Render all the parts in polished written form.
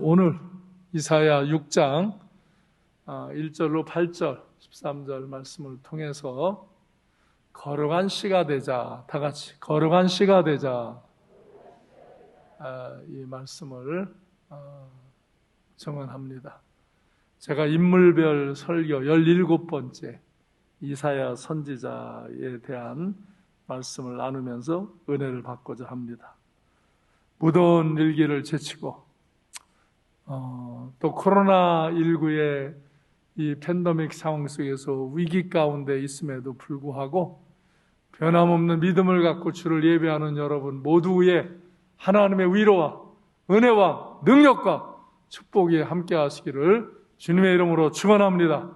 오늘 이사야 6장 1절로 8절, 13절 말씀을 통해서 거룩한 씨가 되자, 다 같이 거룩한 씨가 되자, 이 말씀을 정언합니다. 제가 인물별 설교 17번째 이사야 선지자에 대한 말씀을 나누면서 은혜를 받고자 합니다. 무더운 일기를 제치고 또 코로나19의 이 팬데믹 상황 속에서 위기 가운데 있음에도 불구하고 변함없는 믿음을 갖고 주를 예배하는 여러분 모두의 하나님의 위로와 은혜와 능력과 축복이 함께 하시기를 주님의 이름으로 축원합니다.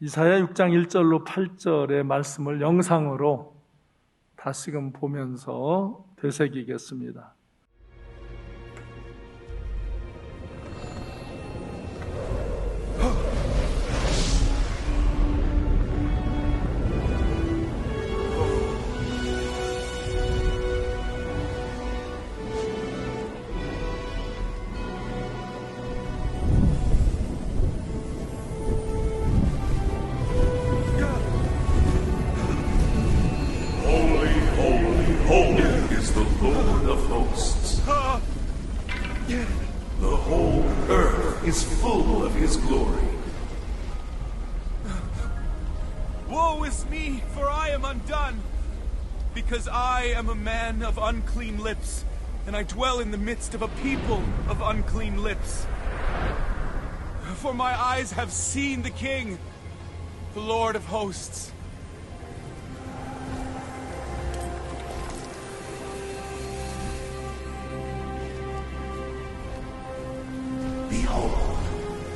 이사야 6장 1절로 8절의 말씀을 영상으로 다시금 보면서 되새기겠습니다. Because I am a man of unclean lips, and I dwell in the midst of a people of unclean lips. For my eyes have seen the King, the Lord of hosts. Behold,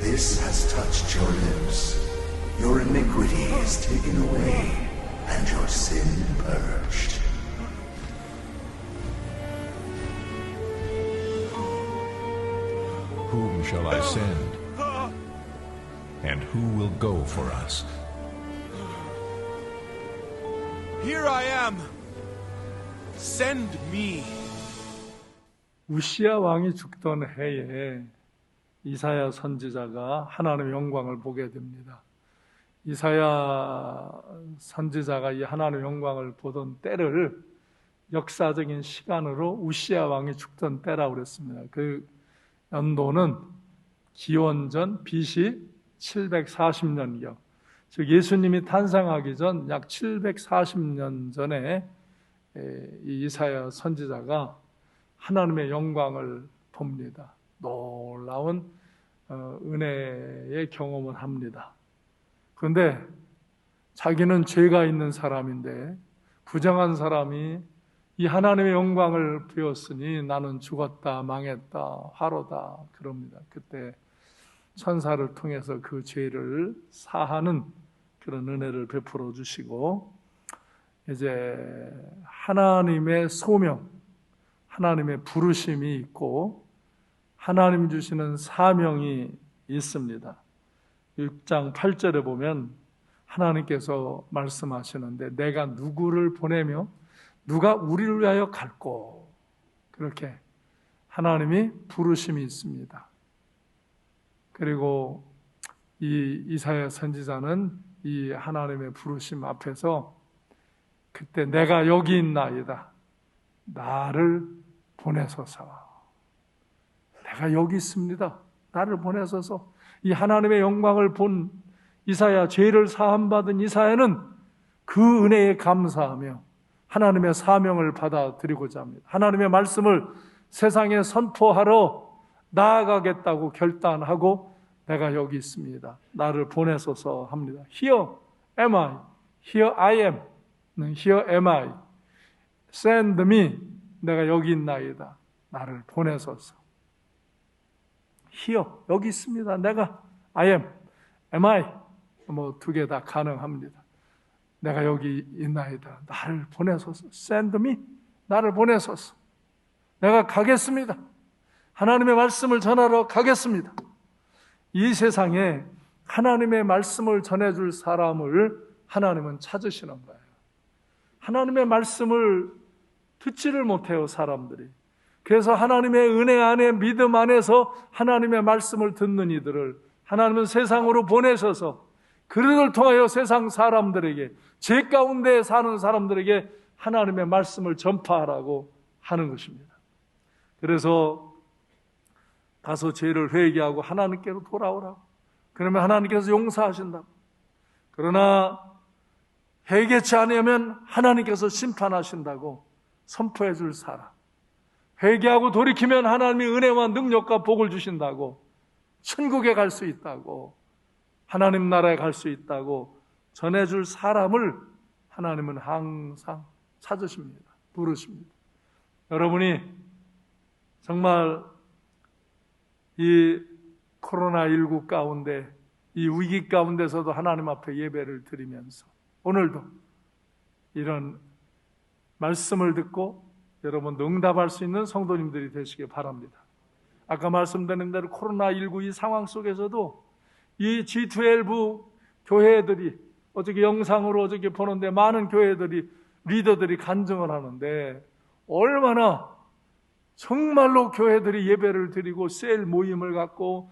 this has touched your lips. Your iniquity is taken away, and your sin purged. Whom shall I send? And who will go for us? Here I am. Send me. 우시야 왕이 죽던 해에 이사야 선지자가 하나님의 영광을 보게 됩니다. 이사야 선지자가 이 하나님의 영광을 보던 때를 역사적인 시간으로 우시야 왕이 죽던 때라고 그랬습니다. 그 연도는 기원전 BC 740년경, 즉 예수님이 탄생하기 전 약 740년 전에 이 이사야 선지자가 하나님의 영광을 봅니다. 놀라운 은혜의 경험을 합니다. 그런데 자기는 죄가 있는 사람인데 부정한 사람이 이 하나님의 영광을 보였으니 나는 죽었다, 망했다, 화로다 그럽니다. 그때 천사를 통해서 그 죄를 사하는 그런 은혜를 베풀어 주시고 이제 하나님의 소명, 하나님의 부르심이 있고 하나님 주시는 사명이 있습니다. 6장 8절에 보면 하나님께서 말씀하시는데 내가 누구를 보내며 누가 우리를 위하여 갈꼬, 그렇게 하나님이 부르심이 있습니다. 그리고 이 이사야 선지자는 이 하나님의 부르심 앞에서 그때 내가 여기 있나이다, 나를 보내소서, 내가 여기 있습니다, 나를 보내소서. 이 하나님의 영광을 본 이사야, 죄를 사함받은 이사야는 그 은혜에 감사하며 하나님의 사명을 받아들이고자 합니다. 하나님의 말씀을 세상에 선포하러 나아가겠다고 결단하고 내가 여기 있습니다, 나를 보내소서 합니다. Here am I, here I am, here am I, send me, 내가 여기 있나이다, 나를 보내소서. Here, 여기 있습니다, 내가 I am, am I, 두 개 다 가능합니다. 내가 여기 있나이다, 나를 보내소서. Send me, 나를 보내소서. 내가 가겠습니다. 하나님의 말씀을 전하러 가겠습니다. 이 세상에 하나님의 말씀을 전해줄 사람을 하나님은 찾으시는 거예요. 하나님의 말씀을 듣지를 못해요, 사람들이. 그래서 하나님의 은혜 안에, 믿음 안에서 하나님의 말씀을 듣는 이들을 하나님은 세상으로 보내셔서 그들을 통하여 세상 사람들에게, 죄 가운데 사는 사람들에게 하나님의 말씀을 전파하라고 하는 것입니다. 그래서 가서 죄를 회개하고 하나님께로 돌아오라고. 그러면 하나님께서 용서하신다고. 그러나 회개치 않으면 하나님께서 심판하신다고 선포해 줄 사람. 회개하고 돌이키면 하나님이 은혜와 능력과 복을 주신다고, 천국에 갈 수 있다고, 하나님 나라에 갈 수 있다고 전해줄 사람을 하나님은 항상 찾으십니다. 부르십니다. 여러분이 정말 이 코로나19 가운데, 이 위기 가운데서도 하나님 앞에 예배를 드리면서 오늘도 이런 말씀을 듣고 여러분도 응답할 수 있는 성도님들이 되시길 바랍니다. 아까 말씀드린 대로 코로나19 이 상황 속에서도 이 G12 교회들이 어저께 영상으로 어저께 보는데 많은 교회들이, 리더들이 간증을 하는데 얼마나 정말로 교회들이 예배를 드리고 셀 모임을 갖고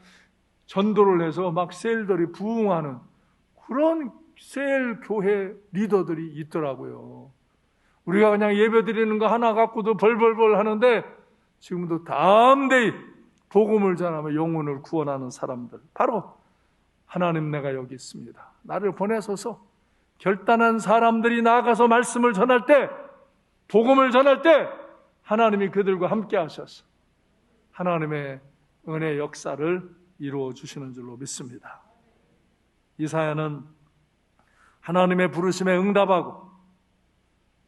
전도를 해서 막 셀들이 부흥하는 그런 셀 교회 리더들이 있더라고요. 우리가 그냥 예배 드리는 거 하나 갖고도 벌벌벌 하는데 지금도 담대히 복음을 전하며 영혼을 구원하는 사람들, 바로 하나님, 내가 여기 있습니다, 나를 보내소서. 결단한 사람들이 나아가서 말씀을 전할 때, 복음을 전할 때 하나님이 그들과 함께 하셔서 하나님의 은혜 역사를 이루어 주시는 줄로 믿습니다. 이사야는 하나님의 부르심에 응답하고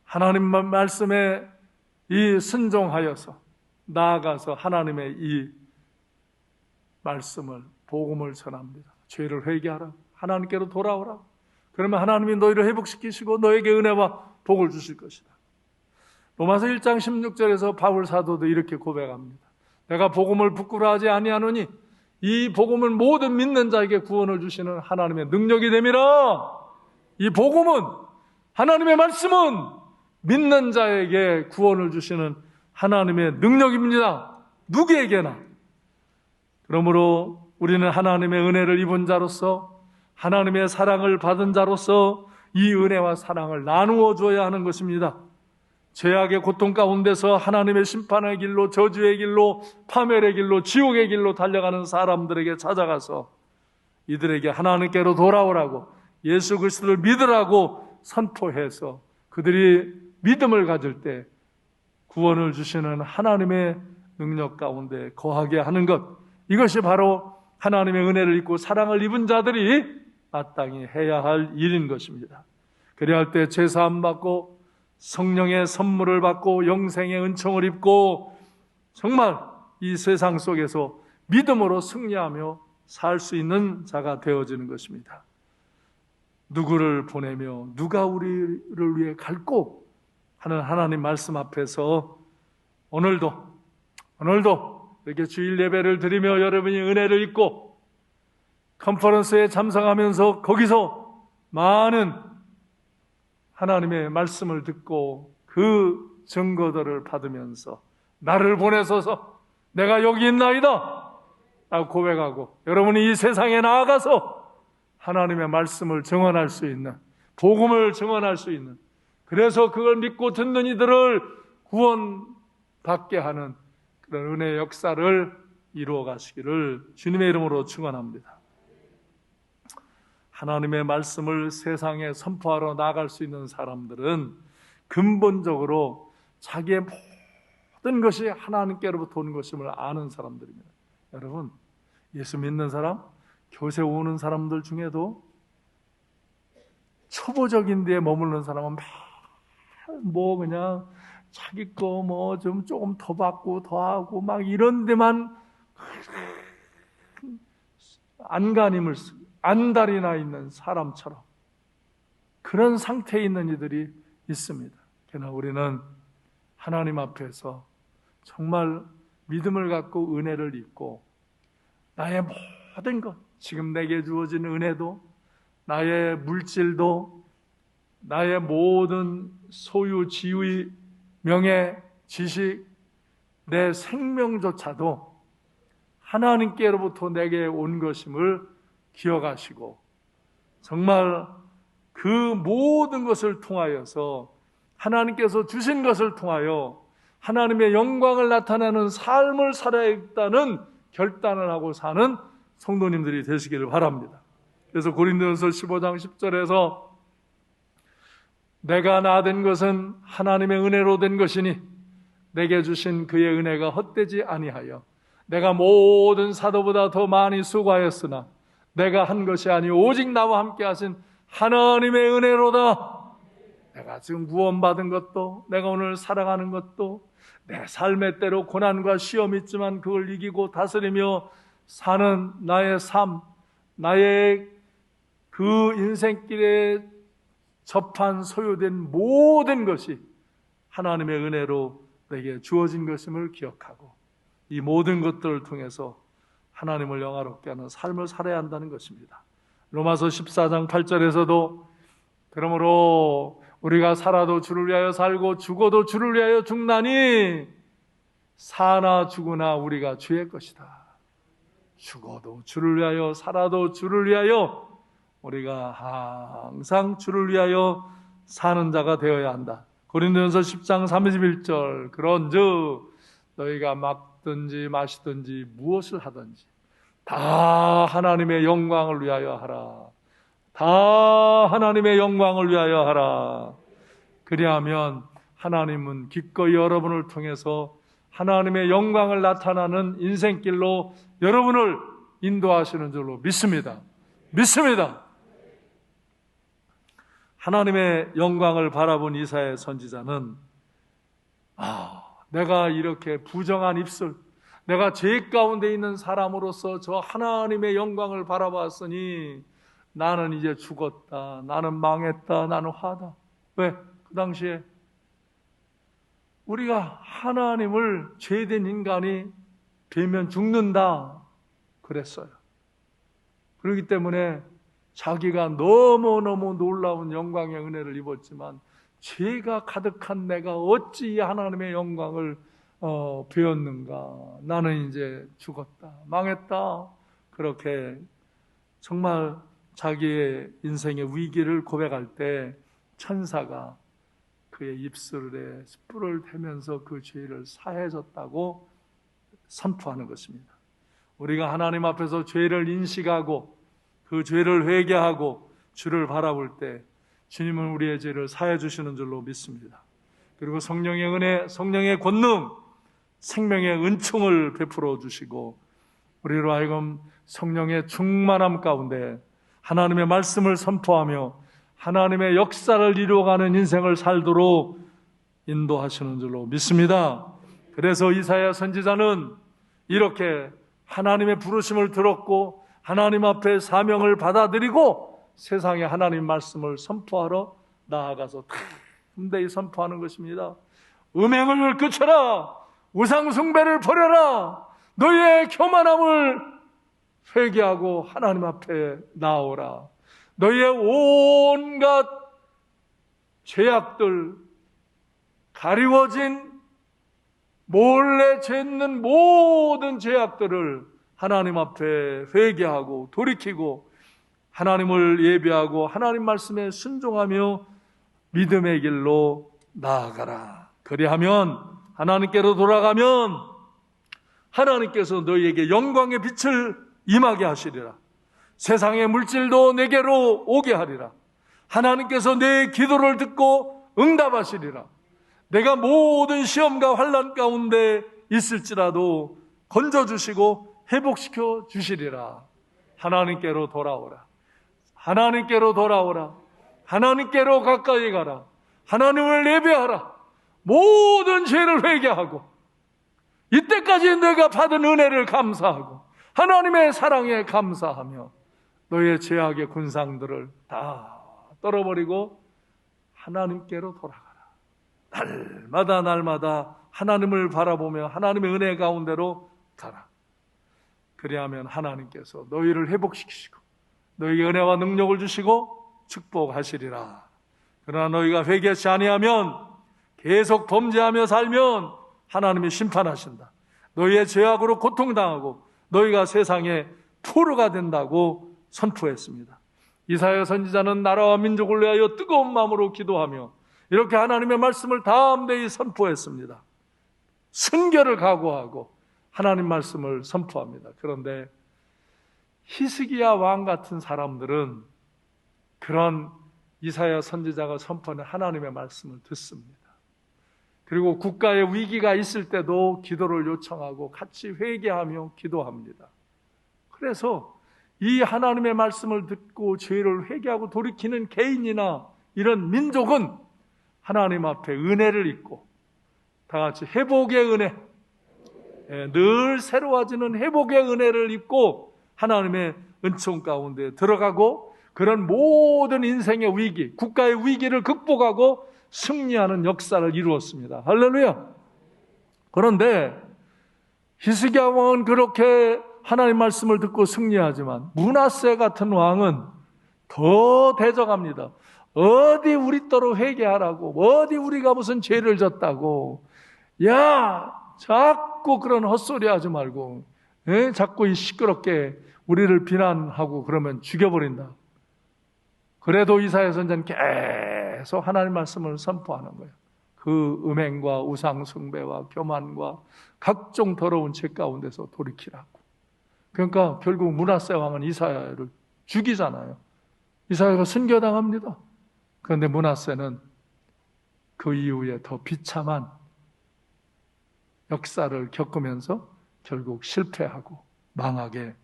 하나님 말씀에 이 순종하여서 나아가서 하나님의 이 말씀을, 복음을 전합니다. 죄를 회개하라, 하나님께로 돌아오라. 그러면 하나님이 너희를 회복시키시고 너에게 은혜와 복을 주실 것이다. 로마서 1장 16절에서 바울 사도도 이렇게 고백합니다. 내가 복음을 부끄러워하지 아니하노니 이 복음을 모든 믿는 자에게 구원을 주시는 하나님의 능력이 됨이라. 이 복음은, 하나님의 말씀은 믿는 자에게 구원을 주시는 하나님의 능력입니다. 누구에게나. 그러므로 우리는 하나님의 은혜를 입은 자로서, 하나님의 사랑을 받은 자로서 이 은혜와 사랑을 나누어 줘야 하는 것입니다. 죄악의 고통 가운데서 하나님의 심판의 길로, 저주의 길로, 파멸의 길로, 지옥의 길로 달려가는 사람들에게 찾아가서 이들에게 하나님께로 돌아오라고, 예수 그리스도를 믿으라고 선포해서 그들이 믿음을 가질 때 구원을 주시는 하나님의 능력 가운데 거하게 하는 것, 이것이 바로 하나님의 은혜를 입고 사랑을 입은 자들이 마땅히 해야 할 일인 것입니다. 그래야 할 때 죄사함 받고 성령의 선물을 받고 영생의 은총을 입고 정말 이 세상 속에서 믿음으로 승리하며 살 수 있는 자가 되어지는 것입니다. 누구를 보내며 누가 우리를 위해 갈고 하는 하나님 말씀 앞에서 오늘도 이렇게 주일 예배를 드리며 여러분이 은혜를 입고 컨퍼런스에 참석하면서 거기서 많은 하나님의 말씀을 듣고 그 증거들을 받으면서 나를 보내소서, 내가 여기 있나이다 라고 고백하고 여러분이 이 세상에 나아가서 하나님의 말씀을 증언할 수 있는, 복음을 증언할 수 있는, 그래서 그걸 믿고 듣는 이들을 구원받게 하는 그런 은혜의 역사를 이루어 가시기를 주님의 이름으로 축원합니다. 하나님의 말씀을 세상에 선포하러 나갈 수 있는 사람들은 근본적으로 자기의 모든 것이 하나님께로부터 오는 것임을 아는 사람들입니다. 여러분, 예수 믿는 사람, 교세 오는 사람들 중에도 초보적인 데에 머무르는 사람은 뭐 그냥 자기 거 뭐 좀 조금 더 받고 더 하고 막 이런 데만 안간힘을 쓰고 안달이나 있는 사람처럼 그런 상태에 있는 이들이 있습니다. 그러나 우리는 하나님 앞에서 정말 믿음을 갖고 은혜를 입고 나의 모든 것, 지금 내게 주어진 은혜도, 나의 물질도, 나의 모든 소유, 지위, 명예, 지식, 내 생명조차도 하나님께로부터 내게 온 것임을 기억하시고 정말 그 모든 것을 통하여서 하나님께서 주신 것을 통하여 하나님의 영광을 나타내는 삶을 살아야겠다는 결단을 하고 사는 성도님들이 되시기를 바랍니다. 그래서 고린도전서 15장 10절에서 내가 나된 것은 하나님의 은혜로 된 것이니 내게 주신 그의 은혜가 헛되지 아니하여 내가 모든 사도보다 더 많이 수고하였으나 내가 한 것이 아니오 오직 나와 함께 하신 하나님의 은혜로다. 내가 지금 구원받은 것도 내가 오늘 살아가는 것도 내 삶의 때로 고난과 시험이 있지만 그걸 이기고 다스리며 사는 나의 삶, 나의 그 인생길에 접한 소유된 모든 것이 하나님의 은혜로 내게 주어진 것임을 기억하고 이 모든 것들을 통해서 하나님을 영화롭게 하는 삶을 살아야 한다는 것입니다. 로마서 14장 8절에서도 그러므로 우리가 살아도 주를 위하여 살고 죽어도 주를 위하여 죽나니 사나 죽으나 우리가 주의 것이다. 죽어도 주를 위하여 살아도 주를 위하여 우리가 항상 주를 위하여 사는 자가 되어야 한다. 고린도전서 10장 31절 그런즉 너희가 먹든지 마시든지 무엇을 하든지 다 하나님의 영광을 위하여 하라. 다 하나님의 영광을 위하여 하라. 그리하면 하나님은 기꺼이 여러분을 통해서 하나님의 영광을 나타나는 인생길로 여러분을 인도하시는 줄로 믿습니다. 믿습니다. 하나님의 영광을 바라본 이사야 선지자는 내가 이렇게 부정한 입술, 내가 죄 가운데 있는 사람으로서 저 하나님의 영광을 바라봤으니 나는 이제 죽었다, 나는 망했다, 나는 화다. 왜? 그 당시에 우리가 하나님을 죄된 인간이 되면 죽는다 그랬어요. 그렇기 때문에 자기가 너무너무 놀라운 영광의 은혜를 입었지만 죄가 가득한 내가 어찌 하나님의 영광을 배웠는가. 나는 이제 죽었다, 망했다. 그렇게 정말 자기의 인생의 위기를 고백할 때 천사가 그의 입술에 뿔을 대면서 그 죄를 사해줬다고 선포하는 것입니다. 우리가 하나님 앞에서 죄를 인식하고 그 죄를 회개하고 주를 바라볼 때 주님은 우리의 죄를 사해 주시는 줄로 믿습니다. 그리고 성령의 은혜, 성령의 권능, 생명의 은총을 베풀어 주시고 우리로 하여금 성령의 충만함 가운데 하나님의 말씀을 선포하며 하나님의 역사를 이루어가는 인생을 살도록 인도하시는 줄로 믿습니다. 그래서 이사야 선지자는 이렇게 하나님의 부르심을 들었고 하나님 앞에 사명을 받아들이고 세상에 하나님 말씀을 선포하러 나아가서 담대히 선포하는 것입니다. 음행을 그쳐라, 우상 숭배를 버려라, 너희의 교만함을 회개하고 하나님 앞에 나오라. 너희의 온갖 죄악들, 가리워진 몰래 짓는 모든 죄악들을 하나님 앞에 회개하고 돌이키고 하나님을 예배하고 하나님 말씀에 순종하며 믿음의 길로 나아가라. 그리하면 하나님께로 돌아가면 하나님께서 너희에게 영광의 빛을 임하게 하시리라. 세상의 물질도 내게로 오게 하리라. 하나님께서 내 기도를 듣고 응답하시리라. 내가 모든 시험과 환난 가운데 있을지라도 건져주시고 회복시켜 주시리라. 하나님께로 돌아오라. 하나님께로 돌아오라. 하나님께로 가까이 가라. 하나님을 예배하라. 모든 죄를 회개하고 이때까지 내가 받은 은혜를 감사하고 하나님의 사랑에 감사하며 너의 죄악의 군상들을 다 떨어버리고 하나님께로 돌아가라. 날마다 하나님을 바라보며 하나님의 은혜 가운데로 가라. 그리하면 하나님께서 너희를 회복시키시고 너희에게 은혜와 능력을 주시고 축복하시리라. 그러나 너희가 회개하지 아니하면 계속 범죄하며 살면 하나님이 심판하신다. 너희의 죄악으로 고통당하고 너희가 세상의 포로가 된다고 선포했습니다. 이사야 선지자는 나라와 민족을 위하여 뜨거운 마음으로 기도하며 이렇게 하나님의 말씀을 담대히 선포했습니다. 순결을 각오하고 하나님 말씀을 선포합니다. 그런데 히스기야 왕 같은 사람들은 그런 이사야 선지자가 선포하는 하나님의 말씀을 듣습니다. 그리고 국가의 위기가 있을 때도 기도를 요청하고 같이 회개하며 기도합니다. 그래서 이 하나님의 말씀을 듣고 죄를 회개하고 돌이키는 개인이나 이런 민족은 하나님 앞에 은혜를 입고 다 같이 회복의 은혜, 늘 새로워지는 회복의 은혜를 입고 하나님의 은총 가운데 들어가고 그런 모든 인생의 위기, 국가의 위기를 극복하고 승리하는 역사를 이루었습니다. 할렐루야. 그런데 히스기야 왕은 그렇게 하나님 말씀을 듣고 승리하지만 므낫세 같은 왕은 더 대적합니다. 어디 우리 떠로 회개하라고, 어디 우리가 무슨 죄를 졌다고, 야 자꾸 그런 헛소리 하지 말고, 자꾸 이 시끄럽게 우리를 비난하고 그러면 죽여버린다. 그래도 이사야 선지자는 계속 하나님 말씀을 선포하는 거예요. 그 음행과 우상 숭배와 교만과 각종 더러운 죄 가운데서 돌이키라고. 그러니까 결국 므낫세 왕은 이사야를 죽이잖아요. 이사야가 순교당합니다. 그런데 므낫세는 그 이후에 더 비참한 역사를 겪으면서 결국 실패하고 망하게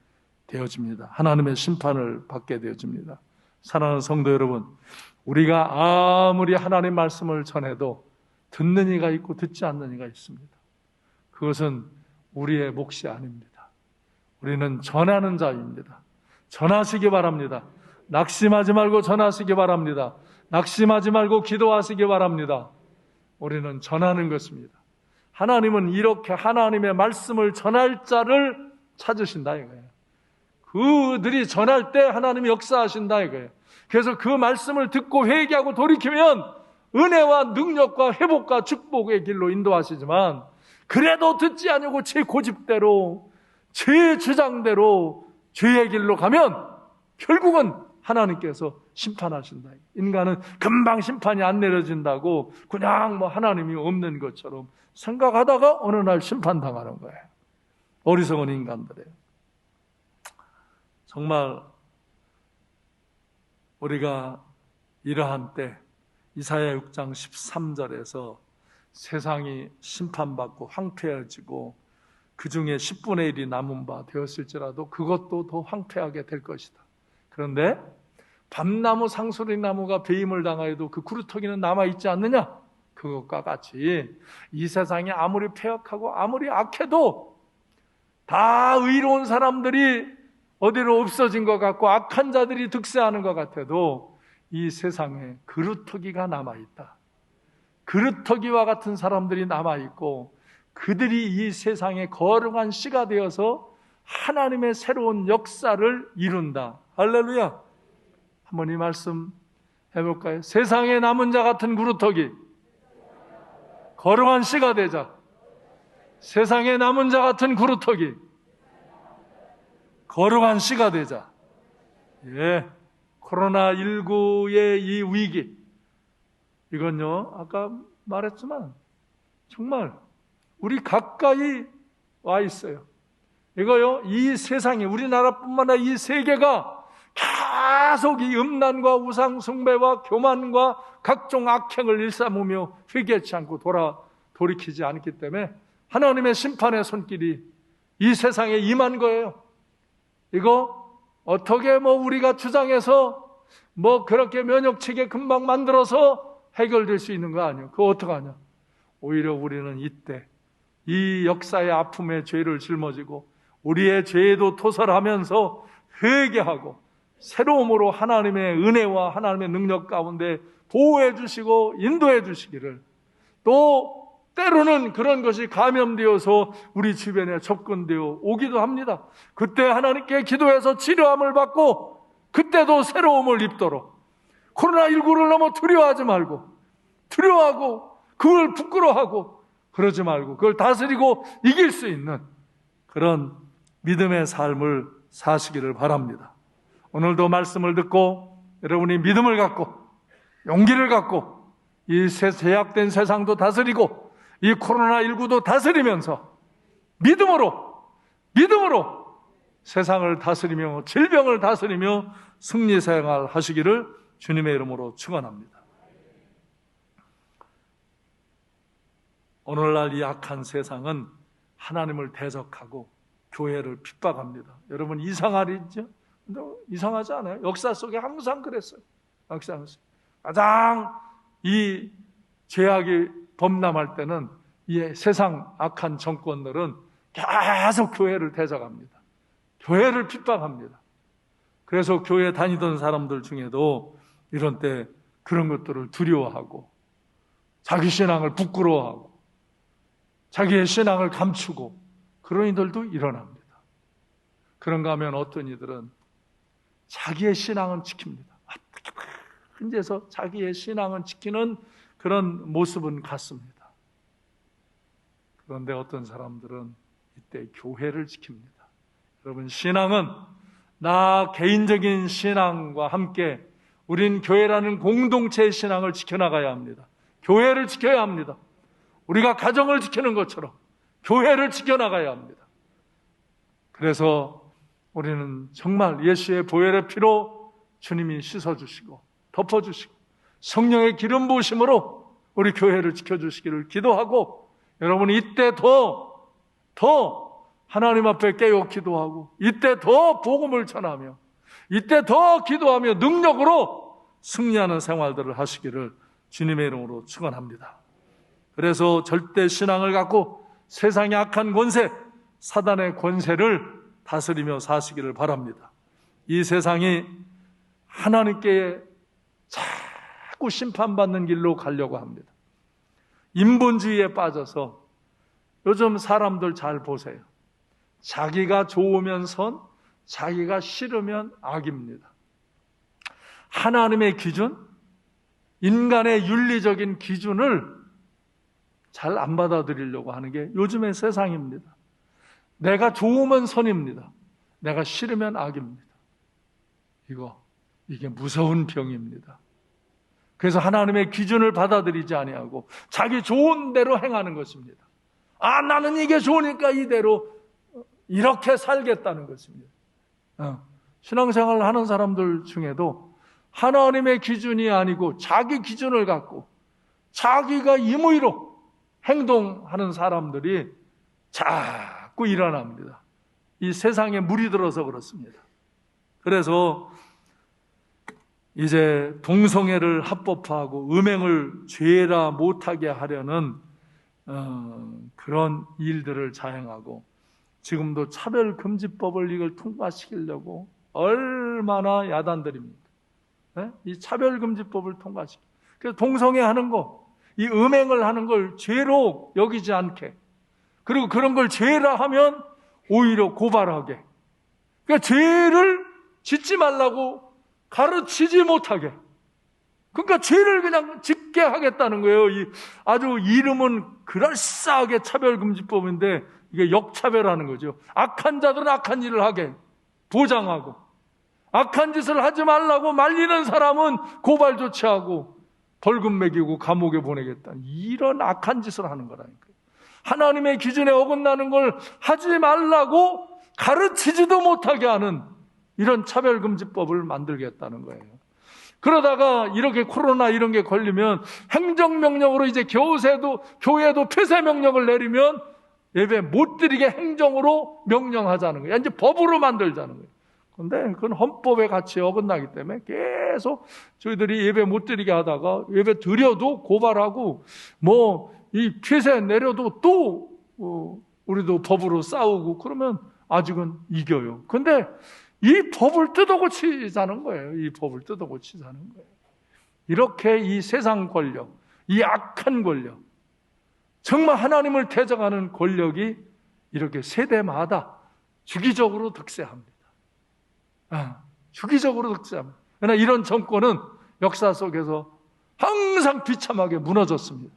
되어집니다. 하나님의 심판을 받게 되어집니다. 사랑하는 성도 여러분, 우리가 아무리 하나님 말씀을 전해도 듣는 이가 있고 듣지 않는 이가 있습니다. 그것은 우리의 몫이 아닙니다. 우리는 전하는 자입니다. 전하시기 바랍니다. 낙심하지 말고 전하시기 바랍니다. 낙심하지 말고 기도하시기 바랍니다. 우리는 전하는 것입니다. 하나님은 이렇게 하나님의 말씀을 전할 자를 찾으신다 이거예요. 그들이 전할 때 하나님이 역사하신다 이거예요. 그래서 그 말씀을 듣고 회개하고 돌이키면 은혜와 능력과 회복과 축복의 길로 인도하시지만 그래도 듣지 않고 제 고집대로 제 주장대로 죄의 길로 가면 결국은 하나님께서 심판하신다. 인간은 금방 심판이 안 내려진다고 그냥 하나님이 없는 것처럼 생각하다가 어느 날 심판당하는 거예요. 어리석은 인간들이에요. 정말 우리가 이러한 때 이사야 6장 13절에서 세상이 심판받고 황폐해지고 그 중에 10분의 1이 남은 바 되었을지라도 그것도 더 황폐하게 될 것이다. 그런데 밤나무 상수리나무가 배임을 당하여도 그 구루터기는 남아있지 않느냐? 그것과 같이 이 세상이 아무리 폐역하고 아무리 악해도 다 의로운 사람들이 어디로 없어진 것 같고 악한 자들이 득세하는 것 같아도 이 세상에 그루터기가 남아있다. 그루터기와 같은 사람들이 남아있고 그들이 이 세상에 거룩한 씨가 되어서 하나님의 새로운 역사를 이룬다. 할렐루야. 한번 이 말씀 해볼까요? 세상에 남은 자 같은 그루터기, 거룩한 씨가 되자. 세상에 남은 자 같은 그루터기, 거룩한 씨가 되자. 예, 코로나19의 이 위기, 이건요 아까 말했지만 정말 우리 가까이 와 있어요. 이거요 이 세상에 우리나라뿐만 아니라 이 세계가 계속 이 음란과 우상 숭배와 교만과 각종 악행을 일삼으며 회개치 않고 돌이키지 않기 때문에 하나님의 심판의 손길이 이 세상에 임한 거예요. 이거 어떻게 우리가 주장해서 그렇게 면역체계 금방 만들어서 해결될 수 있는 거 아니에요. 그거 어떡하냐? 오히려 우리는 이때 이 역사의 아픔의 죄를 짊어지고 우리의 죄에도 토설하면서 회개하고 새로움으로 하나님의 은혜와 하나님의 능력 가운데 보호해 주시고 인도해 주시기를, 또 때로는 그런 것이 감염되어서 우리 주변에 접근되어 오기도 합니다. 그때 하나님께 기도해서 치료함을 받고 그때도 새로움을 입도록 코로나19를 너무 두려워하지 말고, 두려워하고 그걸 부끄러워하고 그러지 말고 그걸 다스리고 이길 수 있는 그런 믿음의 삶을 사시기를 바랍니다. 오늘도 말씀을 듣고 여러분이 믿음을 갖고 용기를 갖고 이 제약된 세상도 다스리고 이 코로나19도 다스리면서 믿음으로 세상을 다스리며 질병을 다스리며 승리 생활 하시기를 주님의 이름으로 축원합니다. 오늘날 이 악한 세상은 하나님을 대적하고 교회를 핍박합니다. 여러분 이상하리죠? 이상하지 않아요? 역사 속에 항상 그랬어요. 항상 가장 이 죄악이 범람할 때는 이 세상 악한 정권들은 계속 교회를 대적합니다. 교회를 핍박합니다. 그래서 교회 다니던 사람들 중에도 이런 때 그런 것들을 두려워하고 자기 신앙을 부끄러워하고 자기의 신앙을 감추고 그런 이들도 일어납니다. 그런가 하면 어떤 이들은 자기의 신앙은 지킵니다. 혼자서 자기의 신앙은 지키는 그런 모습은 같습니다. 그런데 어떤 사람들은 이때 교회를 지킵니다. 여러분, 신앙은 나 개인적인 신앙과 함께 우린 교회라는 공동체의 신앙을 지켜나가야 합니다. 교회를 지켜야 합니다. 우리가 가정을 지키는 것처럼 교회를 지켜나가야 합니다. 그래서 우리는 정말 예수의 보혈의 피로 주님이 씻어주시고 덮어주시고 성령의 기름 부으심으로 우리 교회를 지켜주시기를 기도하고 여러분 이때 더 하나님 앞에 깨어 기도하고 이때 더 복음을 전하며 이때 더 기도하며 능력으로 승리하는 생활들을 하시기를 주님의 이름으로 축원합니다. 그래서 절대 신앙을 갖고 세상의 악한 권세, 사단의 권세를 다스리며 사시기를 바랍니다. 이 세상이 하나님께 자꾸 심판받는 길로 가려고 합니다. 인본주의에 빠져서 요즘 사람들 잘 보세요. 자기가 좋으면 선, 자기가 싫으면 악입니다. 하나님의 기준, 인간의 윤리적인 기준을 잘 안 받아들이려고 하는 게 요즘의 세상입니다. 내가 좋으면 선입니다. 내가 싫으면 악입니다. 이게 무서운 병입니다. 그래서 하나님의 기준을 받아들이지 아니하고 자기 좋은 대로 행하는 것입니다. 나는 이게 좋으니까 이대로 이렇게 살겠다는 것입니다. 신앙생활을 하는 사람들 중에도 하나님의 기준이 아니고 자기 기준을 갖고 자기가 임의로 행동하는 사람들이 자꾸 일어납니다. 이 세상에 물이 들어서 그렇습니다. 그래서 이제 동성애를 합법화하고 음행을 죄라 못하게 하려는 그런 일들을 자행하고 지금도 차별금지법을 이걸 통과시키려고 얼마나 야단들입니다. 네? 이 차별금지법을 통과시키고 그래서 동성애 하는 거, 이 음행을 하는 걸 죄로 여기지 않게 그리고 그런 걸 죄라 하면 오히려 고발하게 그러니까 죄를 짓지 말라고 가르치지 못하게 그러니까 죄를 그냥 짓게 하겠다는 거예요. 아주 이름은 그럴싸하게 차별금지법인데 이게 역차별하는 거죠. 악한 자들은 악한 일을 하게 보장하고 악한 짓을 하지 말라고 말리는 사람은 고발 조치하고 벌금 매기고 감옥에 보내겠다. 이런 악한 짓을 하는 거라니까요. 하나님의 기준에 어긋나는 걸 하지 말라고 가르치지도 못하게 하는 이런 차별금지법을 만들겠다는 거예요. 그러다가 이렇게 코로나 이런 게 걸리면 행정명령으로 이제 교회도 폐쇄명령을 내리면 예배 못 드리게 행정으로 명령하자는 거예요. 이제 법으로 만들자는 거예요. 그런데 그건 헌법의 가치에 어긋나기 때문에 계속 저희들이 예배 못 드리게 하다가 예배 드려도 고발하고 이 폐쇄 내려도 또 우리도 법으로 싸우고 그러면 아직은 이겨요. 근데 이 법을 뜯어고치자는 거예요. 이 법을 뜯어고치자는 거예요. 이렇게 이 세상 권력, 이 악한 권력, 정말 하나님을 대적하는 권력이 이렇게 세대마다 주기적으로 득세합니다. 주기적으로 득세합니다. 그러나 이런 정권은 역사 속에서 항상 비참하게 무너졌습니다.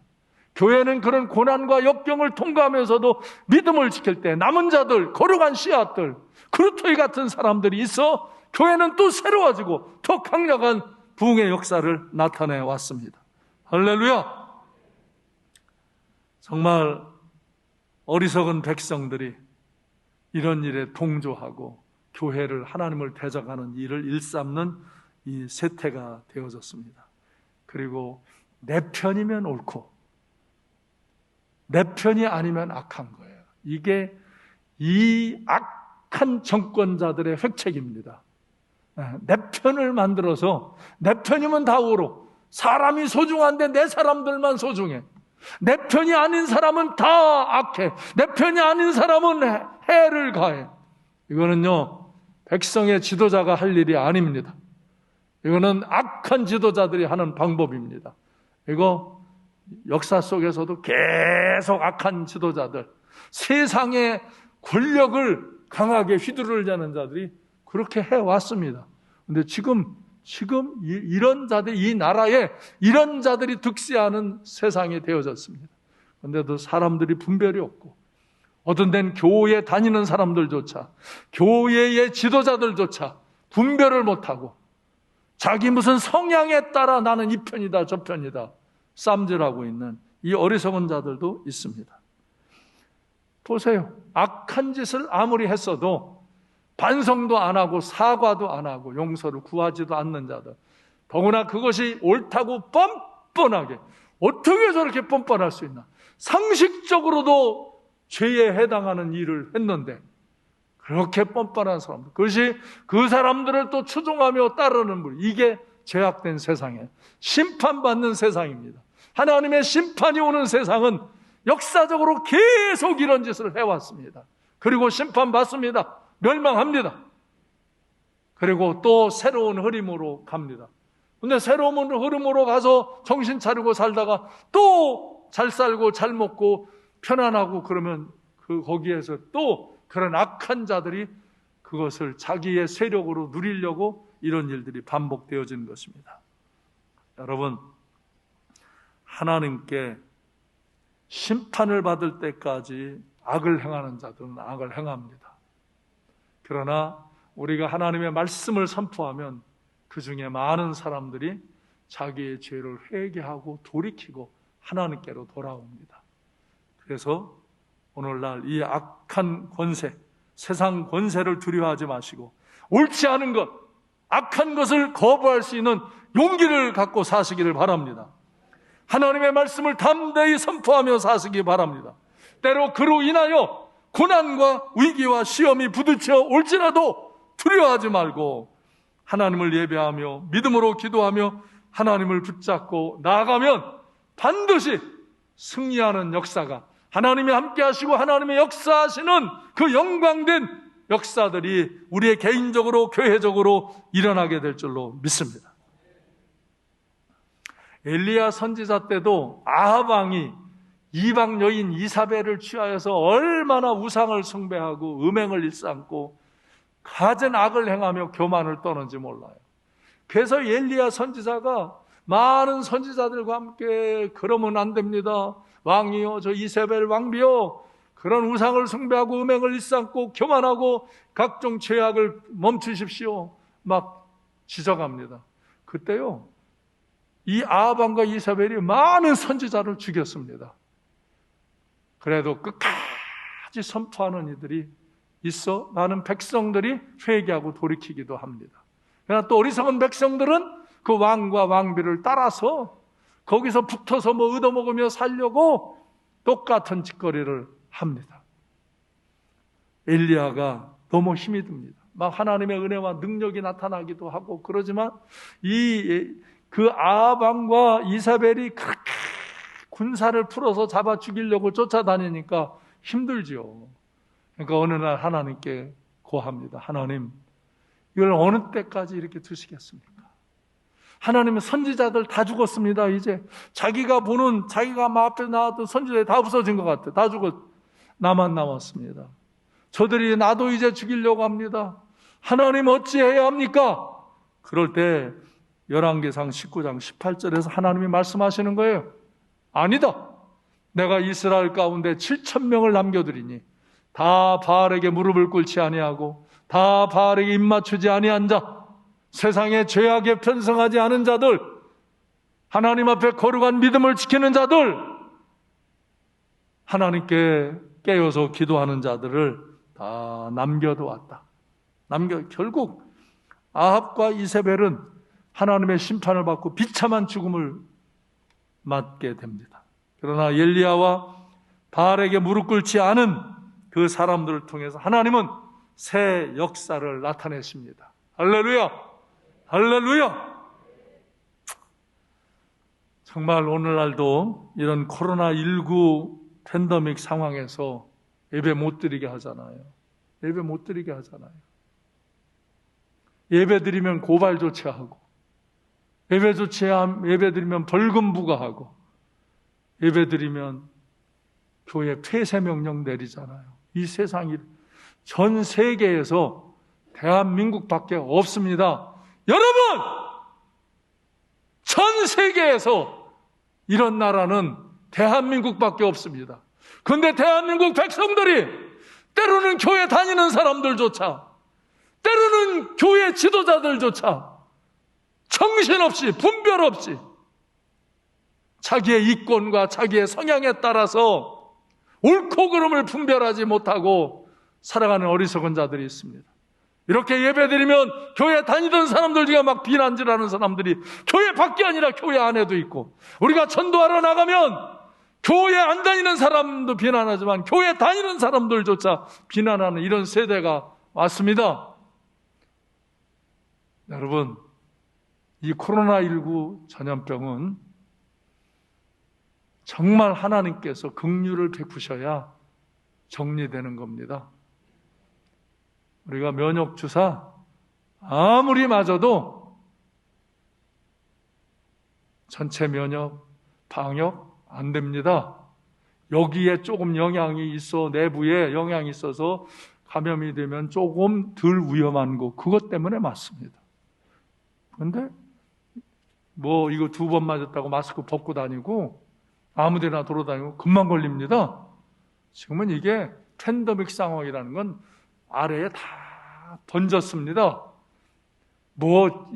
교회는 그런 고난과 역경을 통과하면서도 믿음을 지킬 때 남은 자들, 거룩한 씨앗들, 그루터기 같은 사람들이 있어 교회는 또 새로워지고 더 강력한 부흥의 역사를 나타내 왔습니다. 할렐루야! 정말 어리석은 백성들이 이런 일에 동조하고 교회를, 하나님을 대적하는 일을 일삼는 이 세태가 되어졌습니다. 그리고 내 편이면 옳고 내 편이 아니면 악한 거예요. 이게 이 악한 정권자들의 획책입니다. 내 편을 만들어서 내 편이면 다 옳어. 사람이 소중한데 내 사람들만 소중해. 내 편이 아닌 사람은 다 악해. 내 편이 아닌 사람은 해를 가해. 이거는요, 백성의 지도자가 할 일이 아닙니다. 이거는 악한 지도자들이 하는 방법입니다. 이거 역사 속에서도 계속 악한 지도자들, 세상의 권력을 강하게 휘두르려는 자들이 그렇게 해왔습니다. 그런데 지금 이런 자들, 이 나라에 이런 자들이 득세하는 세상이 되어졌습니다. 그런데도 사람들이 분별이 없고, 어떤 데는 교회에 다니는 사람들조차, 교회의 지도자들조차 분별을 못하고 자기 무슨 성향에 따라 나는 이 편이다 저 편이다 쌈질하고 있는 이 어리석은 자들도 있습니다. 보세요. 악한 짓을 아무리 했어도 반성도 안 하고 사과도 안 하고 용서를 구하지도 않는 자들, 더구나 그것이 옳다고 뻔뻔하게, 어떻게 저렇게 뻔뻔할 수 있나, 상식적으로도 죄에 해당하는 일을 했는데 그렇게 뻔뻔한 사람들, 그것이 그 사람들을 또 추종하며 따르는 분, 이게 죄악된 세상이에요. 심판받는 세상입니다. 하나님의 심판이 오는 세상은 역사적으로 계속 이런 짓을 해왔습니다. 그리고 심판받습니다. 멸망합니다. 그리고 또 새로운 흐름으로 갑니다. 근데 새로운 흐름으로 가서 정신 차리고 살다가 또 잘 살고 잘 먹고 편안하고 그러면 거기에서 또 그런 악한 자들이 그것을 자기의 세력으로 누리려고 이런 일들이 반복되어지는 것입니다. 여러분, 하나님께 심판을 받을 때까지 악을 행하는 자들은 악을 행합니다. 그러나 우리가 하나님의 말씀을 선포하면 그 중에 많은 사람들이 자기의 죄를 회개하고 돌이키고 하나님께로 돌아옵니다. 그래서 오늘날 이 악한 권세, 세상 권세를 두려워하지 마시고 옳지 않은 것, 악한 것을 거부할 수 있는 용기를 갖고 사시기를 바랍니다. 하나님의 말씀을 담대히 선포하며 사시기 바랍니다. 때로 그로 인하여 고난과 위기와 시험이 부딪혀 올지라도 두려워하지 말고 하나님을 예배하며 믿음으로 기도하며 하나님을 붙잡고 나아가면 반드시 승리하는 역사가, 하나님이 함께 하시고 하나님의 역사하시는 그 영광된 역사들이 우리의 개인적으로 교회적으로 일어나게 될 줄로 믿습니다. 엘리야 선지자 때도 아합 왕이 이방 여인 이사벨을 취하여서 얼마나 우상을 숭배하고 음행을 일삼고 가진 악을 행하며 교만을 떠는지 몰라요. 그래서 엘리야 선지자가 많은 선지자들과 함께 그러면 안 됩니다. 왕이요, 저 이세벨 왕비요, 그런 우상을 숭배하고 음행을 일삼고 교만하고 각종 죄악을 멈추십시오. 막 지적합니다. 그때요, 이 아합 왕과 이세벨이 많은 선지자를 죽였습니다. 그래도 끝까지 선포하는 이들이 있어 많은 백성들이 회개하고 돌이키기도 합니다. 그러나 또 어리석은 백성들은 그 왕과 왕비를 따라서 거기서 붙어서 뭐 얻어먹으며 살려고 똑같은 짓거리를 합니다. 엘리야가 너무 힘이 듭니다. 막 하나님의 은혜와 능력이 나타나기도 하고 그러지만 그 아합 왕과 이사벨이 그렇게 군사를 풀어서 잡아 죽이려고 쫓아다니니까 힘들지요. 그러니까 어느 날 하나님께 고합니다. 하나님, 이걸 어느 때까지 이렇게 두시겠습니까? 하나님은 선지자들 다 죽었습니다. 이제 자기가 앞에 나왔던 선지자들이 다 없어진 것 같아요. 다 나만 남았습니다. 저들이 나도 이제 죽이려고 합니다. 하나님 어찌해야 합니까? 그럴 때 열왕기상 19장 18절에서 하나님이 말씀하시는 거예요. 아니다. 내가 이스라엘 가운데 7,000명을 남겨두리니 다 바알에게 무릎을 꿇지 아니하고 다 바알에게 입맞추지 아니한 자, 세상에 죄악에 편성하지 않은 자들, 하나님 앞에 거룩한 믿음을 지키는 자들, 하나님께 깨어서 기도하는 자들을 다 남겨두었다. 결국 아합과 이세벨은 하나님의 심판을 받고 비참한 죽음을 맞게 됩니다. 그러나 엘리야와 바알에게 무릎 꿇지 않은 그 사람들을 통해서 하나님은 새 역사를 나타내십니다. 할렐루야! 할렐루야! 정말 오늘날도 이런 코로나19 팬데믹 상황에서 예배 못 드리게 하잖아요. 예배 못 드리게 하잖아요. 예배 드리면 고발 조치하고, 예배 드리면 벌금 부과하고, 예배 드리면 교회 폐쇄 명령 내리잖아요. 이 세상이 전 세계에서 대한민국밖에 없습니다. 여러분! 전 세계에서 이런 나라는 대한민국밖에 없습니다. 그런데 대한민국 백성들이 때로는 교회 다니는 사람들조차, 때로는 교회 지도자들조차 정신없이, 분별 없이 자기의 이권과 자기의 성향에 따라서 옳고 그름을 분별하지 못하고 살아가는 어리석은 자들이 있습니다. 이렇게 예배드리면 교회 다니던 사람들 중에 막 비난질하는 사람들이 교회 밖이 아니라 교회 안에도 있고, 우리가 전도하러 나가면 교회 안 다니는 사람도 비난하지만 교회 다니는 사람들조차 비난하는 이런 세대가 왔습니다. 여러분, 이 코로나19 전염병은 정말 하나님께서 긍휼을 베푸셔야 정리되는 겁니다. 우리가 면역주사 아무리 맞아도 전체 면역, 방역 안 됩니다. 여기에 조금 영향이 있어, 내부에 영향이 있어서 감염이 되면 조금 덜 위험한 거, 그것 때문에 맞습니다. 그런데 뭐 이거 2번 맞았다고 마스크 벗고 다니고 아무데나 돌아다니고 금방 걸립니다. 지금은 이게 팬데믹 상황이라는 건 아래에 다 번졌습니다. 뭐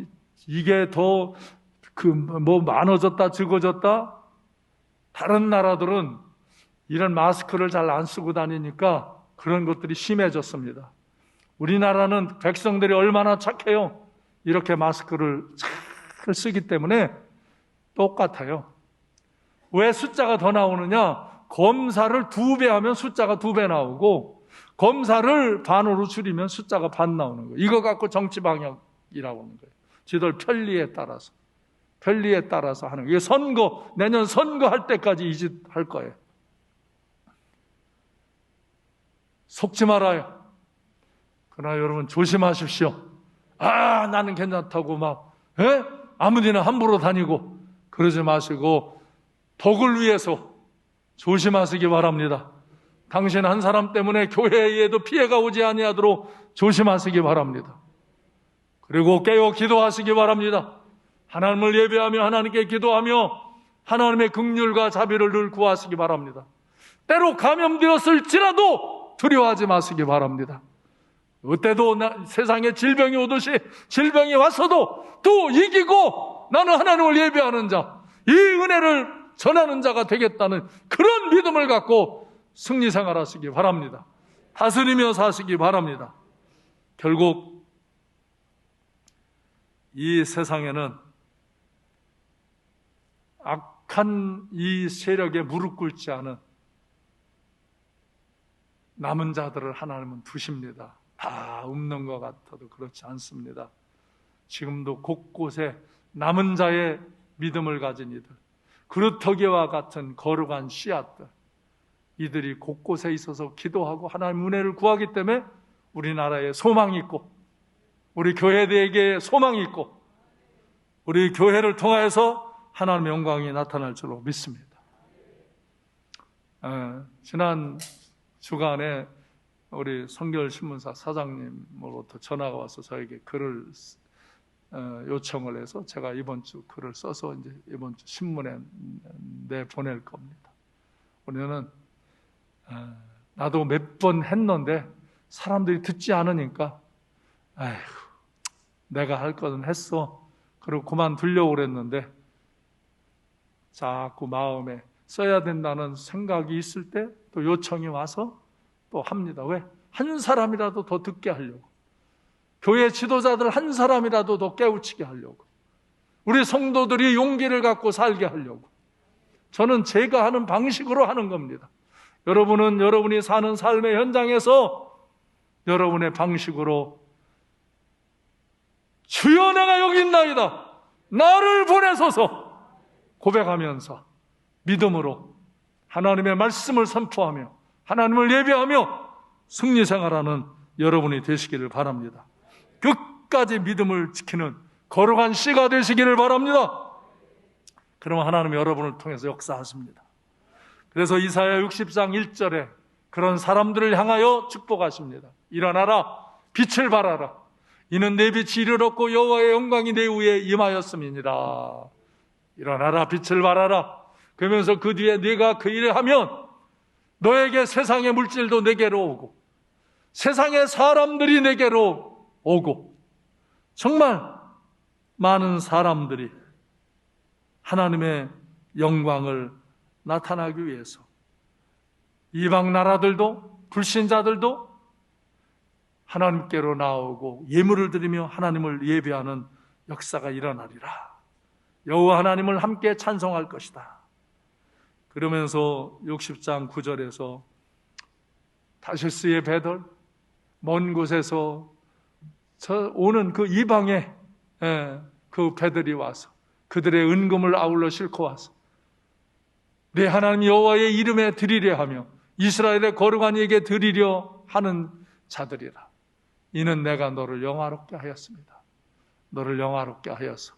이게 더 뭐 많아졌다 적어졌다, 다른 나라들은 이런 마스크를 잘 안 쓰고 다니니까 그런 것들이 심해졌습니다. 우리나라는 백성들이 얼마나 착해요. 이렇게 마스크를 잘 쓰기 때문에 똑같아요. 왜 숫자가 더 나오느냐? 검사를 2배 하면 숫자가 2배 나오고, 검사를 반으로 줄이면 숫자가 반 나오는 거예요. 이거 갖고 정치 방역이라고 하는 거예요. 지들 편리에 따라서 하는 거예요. 이게 내년 선거할 때까지 이 짓 할 거예요. 속지 말아요. 그러나 여러분 조심하십시오. 나는 괜찮다고 아무데나 함부로 다니고 그러지 마시고 덕을 위해서 조심하시기 바랍니다. 당신 한 사람 때문에 교회에도 피해가 오지 아니하도록 조심하시기 바랍니다. 그리고 깨어 기도하시기 바랍니다. 하나님을 예배하며 하나님께 기도하며 하나님의 긍휼과 자비를 늘 구하시기 바랍니다. 때로 감염되었을지라도 두려워하지 마시기 바랍니다. 그때도 세상에 질병이 오듯이 질병이 왔어도 또 이기고 나는 하나님을 예배하는 자, 이 은혜를 전하는 자가 되겠다는 그런 믿음을 갖고 승리 생활하시기 바랍니다. 다스리며 사시기 바랍니다. 결국 이 세상에는 악한 이 세력에 무릎 꿇지 않은 남은 자들을 하나님은 두십니다. 다 없는 것 같아도 그렇지 않습니다. 지금도 곳곳에 남은 자의 믿음을 가진 이들, 그루터기와 같은 거룩한 씨앗들, 이들이 곳곳에 있어서 기도하고 하나님의 은혜를 구하기 때문에 우리나라에 소망이 있고 우리 교회들에게 소망이 있고 우리 교회를 통하여서 하나님의 영광이 나타날 줄로 믿습니다. 지난 주간에 우리 성결신문사 사장님으로부터 전화가 와서 저에게 글을 요청을 해서 제가 이번 주 글을 써서 이제 이번 주 신문에 내보낼 겁니다. 우리는 나도 몇 번 했는데 사람들이 듣지 않으니까 아이고 내가 할 것은 했어. 그리고 그만두려고 그랬는데 자꾸 마음에 써야 된다는 생각이 있을 때 또 요청이 와서 또 합니다. 왜? 한 사람이라도 더 듣게 하려고. 교회 지도자들 한 사람이라도 더 깨우치게 하려고. 우리 성도들이 용기를 갖고 살게 하려고. 저는 제가 하는 방식으로 하는 겁니다. 여러분은 여러분이 사는 삶의 현장에서 여러분의 방식으로 주여 내가 여기 있나이다. 나를 보내소서 고백하면서 믿음으로 하나님의 말씀을 선포하며 하나님을 예배하며 승리 생활하는 여러분이 되시기를 바랍니다. 끝까지 믿음을 지키는 거룩한 씨가 되시기를 바랍니다. 그러면 하나님이 여러분을 통해서 역사하십니다. 그래서 이사야 60장 1절에 그런 사람들을 향하여 축복하십니다. 일어나라 빛을 발하라. 이는 내 빛이 이르렀고 여호와의 영광이 내 위에 임하였음이니라. 일어나라 빛을 발하라. 그러면서 그 뒤에 네가 그 일을 하면 너에게 세상의 물질도 내게로 오고 세상의 사람들이 내게로 오고 정말 많은 사람들이 하나님의 영광을 나타나기 위해서 이방 나라들도 불신자들도 하나님께로 나오고 예물을 드리며 하나님을 예배하는 역사가 일어나리라. 여호와 하나님을 함께 찬송할 것이다. 그러면서 60장 9절에서 타시스의 배들 먼 곳에서 오는 그 이방의 그 배들이 와서 그들의 은금을 아울러 싣고 와서 내 하나님 여호와의 이름에 드리려 하며 이스라엘의 거룩한 이에게 드리려 하는 자들이라. 이는 내가 너를 영화롭게 하였습니다. 너를 영화롭게 하여서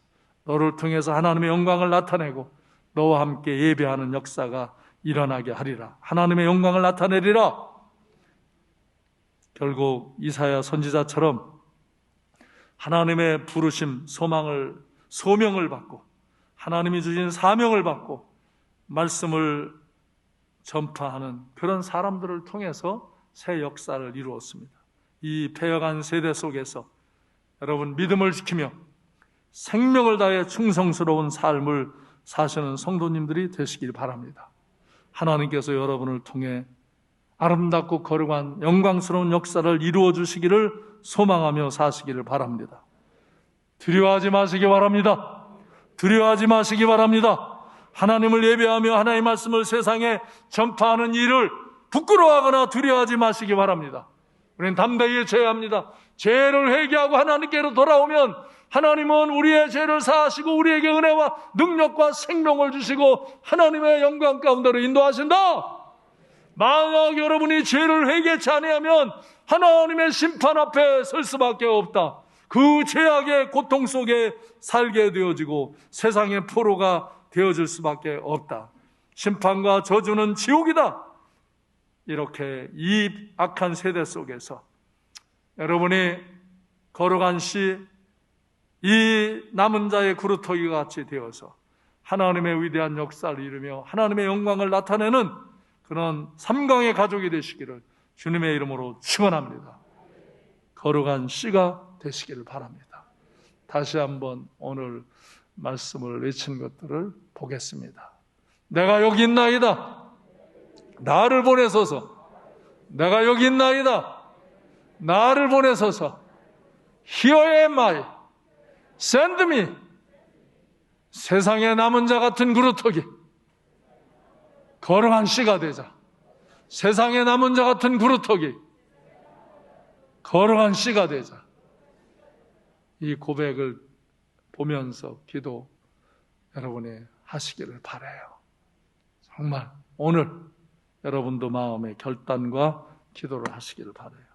너를 통해서 하나님의 영광을 나타내고 너와 함께 예배하는 역사가 일어나게 하리라. 하나님의 영광을 나타내리라. 결국 이사야 선지자처럼 하나님의 부르심, 소명을 받고 하나님이 주신 사명을 받고 말씀을 전파하는 그런 사람들을 통해서 새 역사를 이루었습니다. 이 패역한 세대 속에서 여러분 믿음을 지키며 생명을 다해 충성스러운 삶을 사시는 성도님들이 되시길 바랍니다. 하나님께서 여러분을 통해 아름답고 거룩한 영광스러운 역사를 이루어 주시기를 소망하며 사시기를 바랍니다. 두려워하지 마시기 바랍니다. 두려워하지 마시기 바랍니다. 하나님을 예배하며 하나님의 말씀을 세상에 전파하는 일을 부끄러워하거나 두려워하지 마시기 바랍니다. 우리는 담대히 죄합니다. 죄를 회개하고 하나님께로 돌아오면 하나님은 우리의 죄를 사하시고 우리에게 은혜와 능력과 생명을 주시고 하나님의 영광 가운데로 인도하신다. 만약 여러분이 죄를 회개치 아니하면 하나님의 심판 앞에 설 수밖에 없다. 그 죄악의 고통 속에 살게 되어지고 세상의 포로가 되어질 수밖에 없다. 심판과 저주는 지옥이다. 이렇게 이 악한 세대 속에서 여러분이 거룩한 씨, 이 남은 자의 구루터기 같이 되어서 하나님의 위대한 역사를 이루며 하나님의 영광을 나타내는 그런 삼강의 가족이 되시기를 주님의 이름으로 축원합니다. 거룩한 씨가 되시기를 바랍니다. 다시 한번 오늘 말씀을 외친 것들을 보겠습니다. 내가 여기 있나이다. 나를 보내소서. 내가 여기 있나이다. 나를 보내소서. Here am I. Send me. 세상에 남은 자 같은 그루터기. 거룩한 씨가 되자. 세상에 남은 자 같은 그루터기. 거룩한 씨가 되자. 이 고백을 보면서 기도 여러분이 하시기를 바라요. 정말 오늘 여러분도 마음의 결단과 기도를 하시기를 바라요.